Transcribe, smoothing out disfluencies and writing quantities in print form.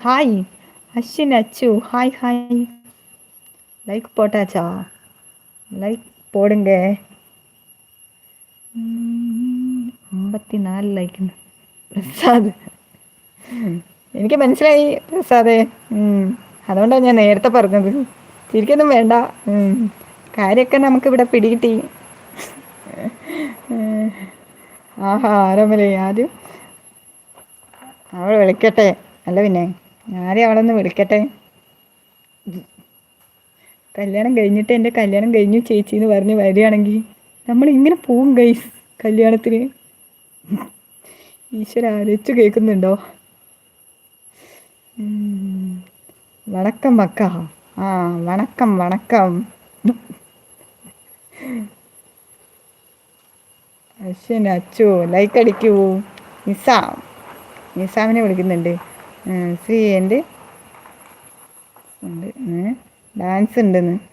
hi Ashwin அச்சு hi hi like போட்டாச்சா like போடுங்க 54 ലൈക്ക് പ്രസാദ് എനിക്ക് മനസ്സിലായി പ്രസാദേ അതുകൊണ്ടാണ് ഞാൻ നേരത്തെ പറഞ്ഞത് ചിരിക്കൊന്നും വേണ്ട കാര്യമൊക്കെ നമുക്കിവിടെ പിടികിട്ടി ആഹാ ആരമലേ ആദ്യം അവൾ വിളിക്കട്ടെ അല്ല പിന്നെ ആരെയും അവളൊന്ന് വിളിക്കട്ടെ കല്യാണം കഴിഞ്ഞിട്ട് എൻ്റെ കല്യാണം കഴിഞ്ഞു ചേച്ചി എന്ന് പറഞ്ഞ് വരികയാണെങ്കിൽ നമ്മൾ ഇങ്ങനെ പോവും ഗൈസ് കല്യാണത്തിന് ഈശ്വര ആലോചിച്ച് കേൾക്കുന്നുണ്ടോ വണക്കം മക്ക ആ വണക്കം വണക്കം അശ്വിൻ അച്ചു ലൈക്ക് അടിക്കൂ നിസാം നിസാമിനെ വിളിക്കുന്നുണ്ട് ശ്രീ എൻ്റെ ഉണ്ട് ഡാൻസ് ഉണ്ടെന്ന്